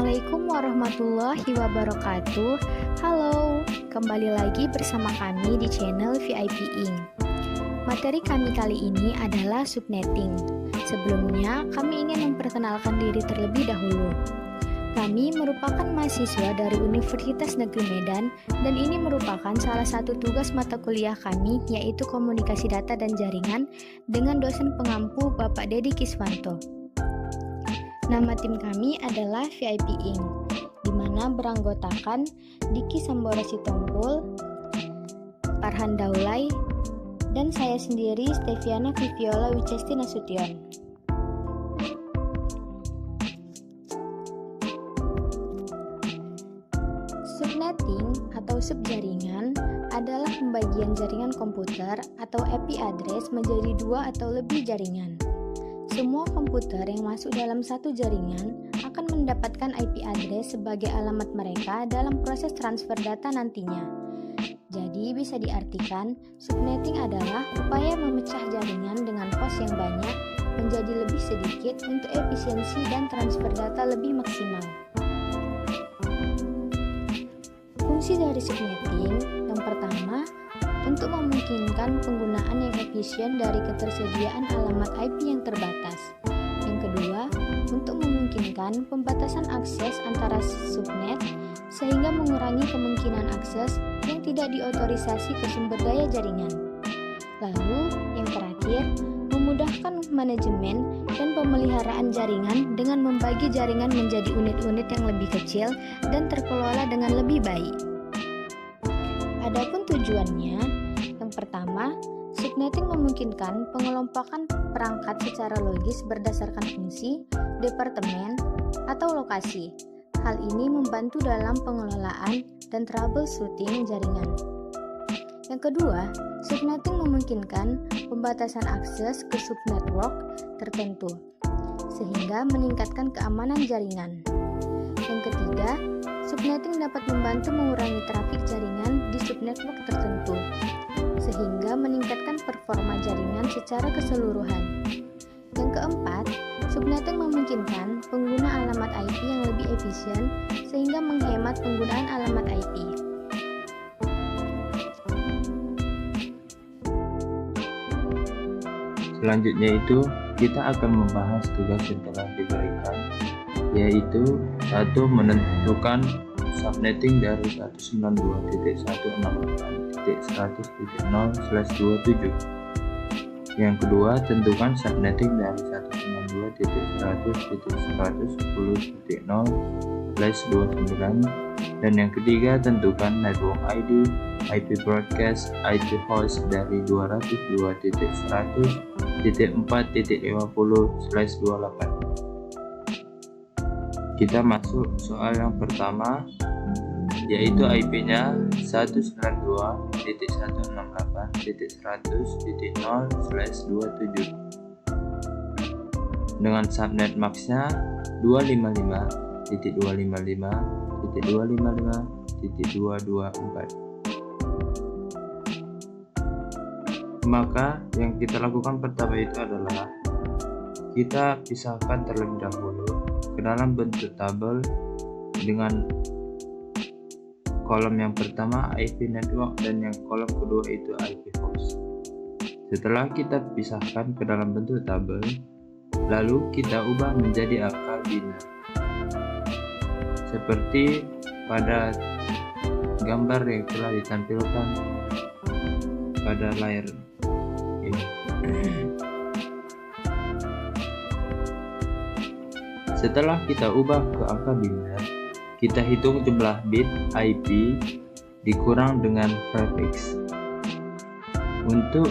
Assalamualaikum warahmatullahi wabarakatuh. Halo, kembali lagi bersama kami di channel VIP Inc. Materi kami kali ini adalah subnetting. Sebelumnya, kami ingin memperkenalkan diri terlebih dahulu. Kami merupakan mahasiswa dari Universitas Negeri Medan dan ini merupakan salah satu tugas mata kuliah kami, yaitu Komunikasi Data dan Jaringan dengan dosen pengampu Bapak Dedi Kiswanto. Nama tim kami adalah VIP Inc., di mana beranggotakan Diki Sambora Sitompul, Farhan Daulay, dan saya sendiri Steviana Viviola Wicesti Nasution. Subnetting atau subjaringan adalah pembagian jaringan komputer atau IP address menjadi dua atau lebih jaringan. Semua komputer yang masuk dalam satu jaringan akan mendapatkan IP address sebagai alamat mereka dalam proses transfer data nantinya. Jadi bisa diartikan, subnetting adalah upaya memecah jaringan dengan pos yang banyak menjadi lebih sedikit untuk efisiensi dan transfer data lebih maksimal. Fungsi dari subnetting yang pertama, untuk memungkinkan penggunaan yang efisien dari ketersediaan alamat IP yang terbatas. Yang kedua, untuk memungkinkan pembatasan akses antara subnet sehingga mengurangi kemungkinan akses yang tidak diotorisasi ke sumber daya jaringan. Lalu, yang terakhir, memudahkan manajemen dan pemeliharaan jaringan dengan membagi jaringan menjadi unit-unit yang lebih kecil dan terkelola dengan lebih baik. Adapun tujuannya, yang pertama, subnetting memungkinkan pengelompokan perangkat secara logis berdasarkan fungsi, departemen, atau lokasi. Hal ini membantu dalam pengelolaan dan troubleshooting jaringan. Yang kedua, subnetting memungkinkan pembatasan akses ke subnetwork tertentu, sehingga meningkatkan keamanan jaringan. Yang ketiga, subnetting dapat membantu mengurangi trafik jaringan di subnetwork tertentu, sehingga meningkatkan performa jaringan secara keseluruhan. Yang keempat, subnetting memungkinkan pengguna alamat IP yang lebih efisien, sehingga menghemat penggunaan alamat IP. Selanjutnya itu, kita akan membahas tugas yang telah diberikan, yaitu 1. Menentukan subnetting dari 192.168.100.0/27. Yang kedua, tentukan subnetting dari 192.168.110.0/29. Dan yang ketiga, tentukan network ID, IP broadcast, IP host dari 202.100.4.50/28. Kita masuk soal yang pertama, yaitu IP-nya 192.168.100.0/27 dengan subnet max-nya 255.255.255.224. Maka yang kita lakukan pertama itu adalah kita pisahkan terlebih dahulu ke dalam bentuk tabel dengan kolom yang pertama IP network dan yang kolom kedua itu IP host. Setelah kita pisahkan ke dalam bentuk tabel, lalu kita ubah menjadi angka biner seperti pada gambar yang telah ditampilkan pada layar ini. Setelah kita ubah ke angka biner, kita hitung jumlah bit IP dikurang dengan prefix. Untuk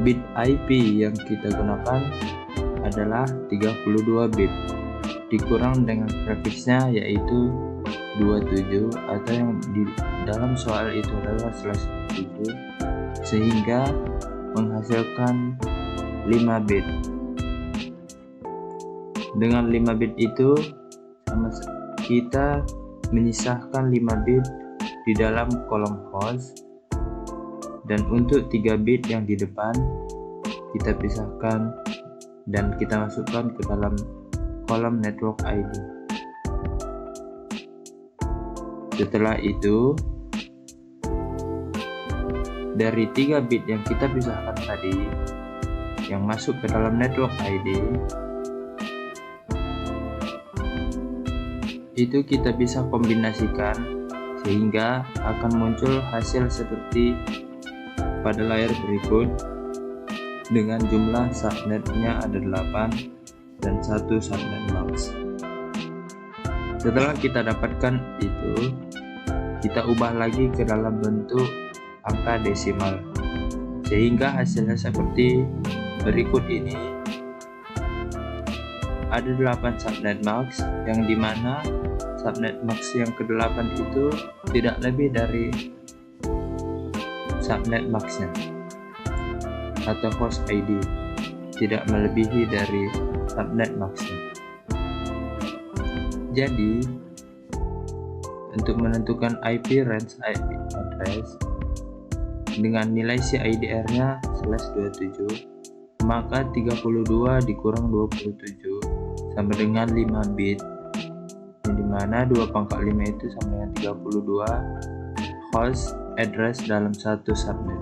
bit IP yang kita gunakan adalah 32 bit dikurang dengan prefixnya yaitu 27 atau yang di dalam soal itu adalah /7, sehingga menghasilkan 5 bit. Dengan 5 bit itu kita menyisahkan 5 bit di dalam kolom host, dan untuk 3 bit yang di depan kita pisahkan dan kita masukkan ke dalam kolom network ID. Setelah itu, dari 3 bit yang kita pisahkan tadi yang masuk ke dalam network ID, itu kita bisa kombinasikan sehingga akan muncul hasil seperti pada layar berikut, dengan jumlah subnetnya ada 8 dan 1 subnet max. Setelah kita dapatkan itu, kita ubah lagi ke dalam bentuk angka desimal sehingga hasilnya seperti berikut ini. Ada 8 subnet max, yang dimana subnet max yang ke-8 itu tidak lebih dari subnet maxnya atau host ID, tidak melebihi dari subnet maxnya. Jadi untuk menentukan IP range IP address dengan nilai CIDR-nya /27, maka 32 dikurang 27 sama dengan 5 bit, yang dimana 2 pangkat 5 itu sama dengan 32 host address dalam satu subnet.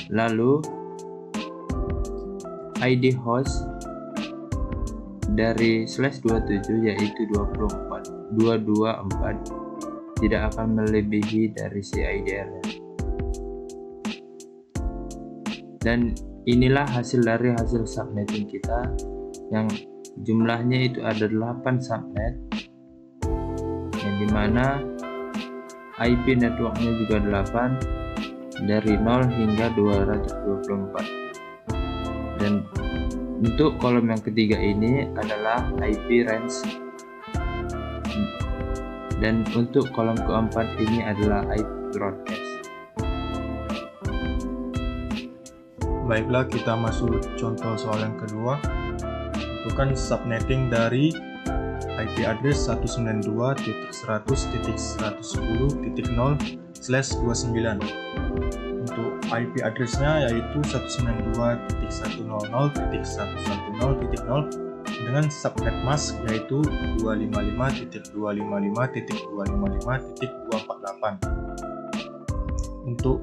Lalu ID host dari /27 yaitu 224 tidak akan melebihi dari CIDR-nya. Dan inilah hasil dari hasil subnetting kita, yang jumlahnya itu ada 8 subnet, yang dimana IP networknya juga 8 dari 0 hingga 224. Dan untuk kolom yang ketiga ini adalah IP range, dan untuk kolom keempat ini adalah IP broadcast. Baiklah, kita masuk contoh soal yang kedua. Tentukan subnetting dari IP address 192.100.110.0/29. Untuk IP addressnya yaitu 192.100.110.0 dengan subnet mask yaitu 255.255.255.248. Untuk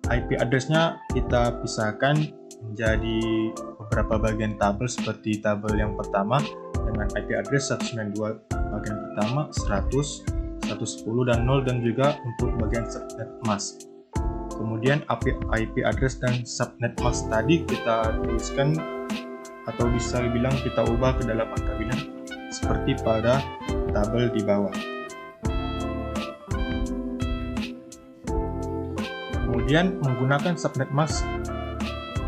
IP addressnya kita pisahkan menjadi beberapa bagian tabel, seperti tabel yang pertama dengan IP address 192 bagian pertama 100, 110 dan 0, dan juga untuk bagian subnet mask. Kemudian IP address dan subnet mask tadi kita tuliskan atau bisa dibilang kita ubah ke dalam angka biner seperti pada tabel di bawah. Kemudian menggunakan subnet mask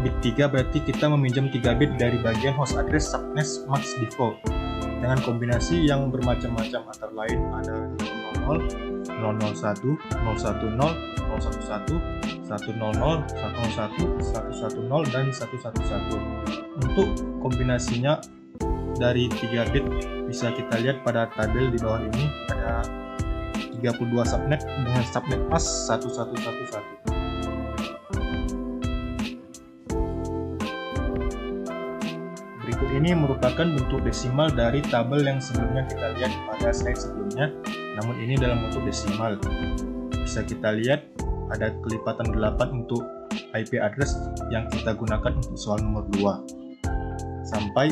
bit 3 berarti kita meminjam 3 bit dari bagian host address subnet mask default dengan kombinasi yang bermacam-macam, antara lain ada 000, 001, 010, 011, 100, 101, 110, dan 111. Untuk kombinasinya dari 3 bit bisa kita lihat pada tabel di bawah ini, ada 32 subnet dengan subnet mask 1111. Berikut ini merupakan bentuk desimal dari tabel yang sebelumnya kita lihat pada slide sebelumnya, namun ini dalam bentuk desimal. Bisa kita lihat ada kelipatan 8 untuk IP address yang kita gunakan untuk soal nomor 2, sampai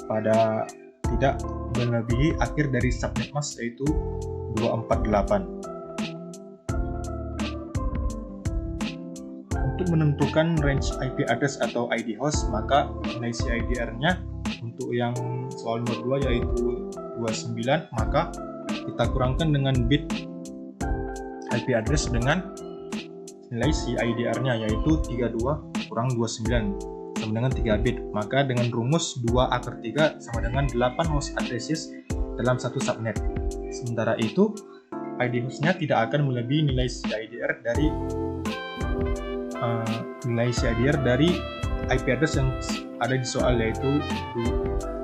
pada tidak melebihi akhir dari subnet mask yaitu 248. Untuk menentukan range IP address atau ID host, maka nilai CIDR-nya untuk yang soal nomor 2 yaitu 29, maka kita kurangkan dengan bit IP address dengan nilai CIDR-nya yaitu 32 kurang 29 sama dengan 3 bit. Maka dengan rumus 2/3 sama dengan 8 host addresses dalam satu subnet. Sementara itu ID hostnya tidak akan melebihi nilai CIDR dari IP address yang ada di soal yaitu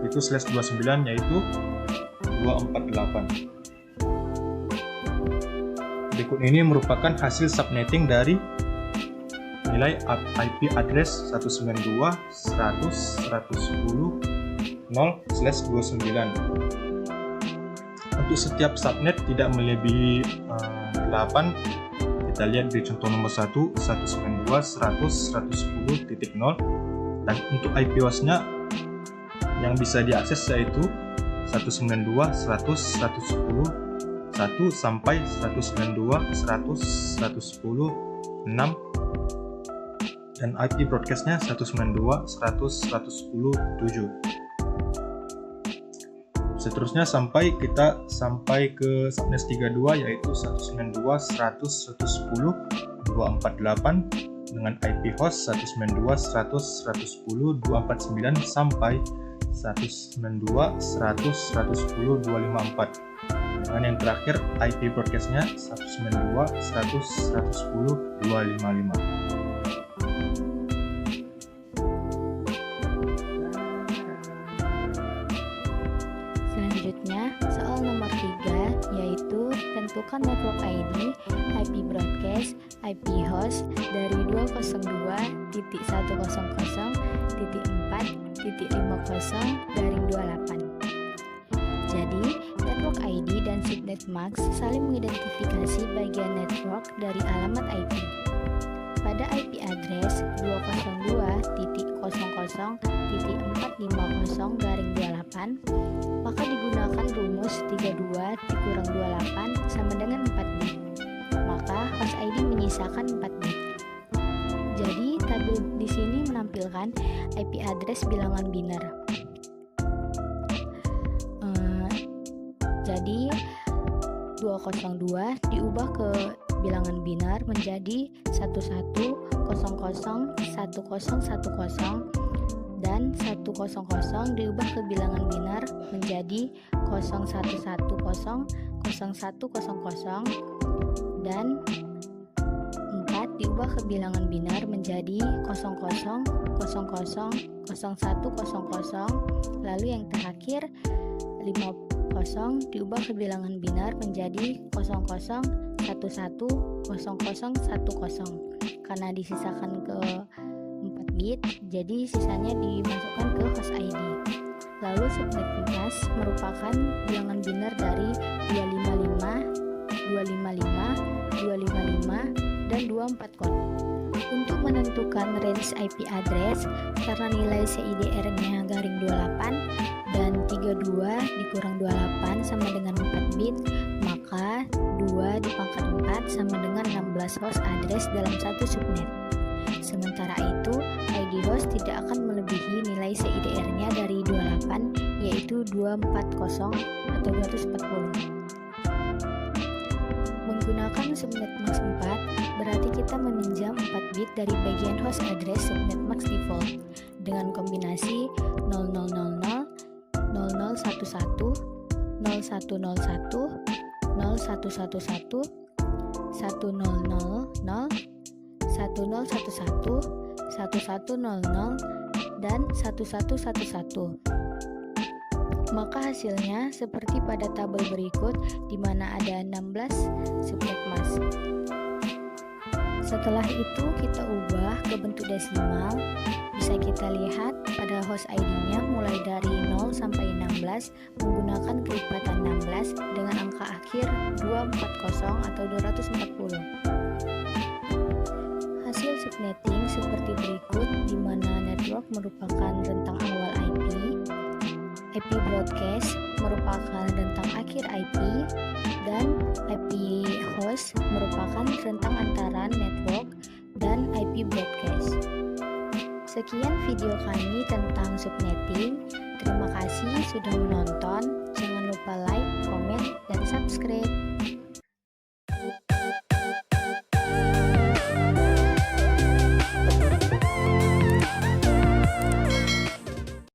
/29 yaitu 248. Berikut ini merupakan hasil subnetting dari nilai IP address 192.100.110.0/29. Untuk setiap subnet tidak melebihi 8. Kita lihat di contoh nomor 1, 192.100.110.0, dan untuk IP hostnya yang bisa diakses yaitu 192.100.110.1 sampai 192.100.110.6, dan IP broadcastnya 192.100.110.7. Seterusnya kita sampai ke subnet 32 yaitu 192.100.110.248 dengan IP host 192.100.110.249 sampai 192.100.110.254, dengan yang terakhir IP broadcastnya 192.100.110.255. Selanjutnya, soal nomor 3 yaitu tentukan network ID, IP broadcast, IP host dari 202.168.4.50/28. Jadi, network ID dan subnet MAC saling mengidentifikasi bagian network dari alamat IP. Pada IP address 202.00.450/28, maka digunakan rumus 32 dikurang 28 sama dengan 4 bit. Maka host ID menyisakan 4 bit. Jadi tabel di sini menampilkan IP address bilangan biner. Jadi 202 diubah ke bilangan biner menjadi 11001010 dan 100 diubah ke bilangan biner menjadi 01100100 dan 4 diubah ke bilangan biner menjadi 00000100, lalu yang terakhir 50 diubah ke bilangan biner menjadi 00110010. Karena disisakan ke 4 bit, jadi sisanya dimasukkan ke host ID. Lalu subnet MAC merupakan bilangan biner dari 255, 255, 255, dan 24 code. Untuk menentukan range IP address, karena nilai CIDR-nya garing 28 dan 32 dikurang 28 sama dengan 4 bit, maka 2 dipangkat 4 sama dengan 16 host address dalam satu subnet. Sementara itu, ID host tidak akan melebihi nilai CIDR-nya dari 28, yaitu 240 atau 240. Menggunakan subnet MAX 4, berarti kita meminjam 4 bit dari bagian host address subnet MAX default dengan kombinasi 0000, 0011, 0101, 0111, 1000, 1011, 1100, dan 1111. Maka hasilnya seperti pada tabel berikut di mana ada 16 subnet MAX. Setelah itu kita ubah ke bentuk desimal. Bisa kita lihat pada host ID-nya mulai dari 0 sampai 16 menggunakan kelipatan 16 dengan angka akhir 240 atau 240. Hasil subnetting seperti berikut, di mana network merupakan rentang awal IP broadcast merupakan rentang akhir IP, dan IP host merupakan rentang antara network dan IP broadcast. Sekian video kami tentang subnetting. Terima kasih sudah menonton. Jangan lupa like, comment, dan subscribe.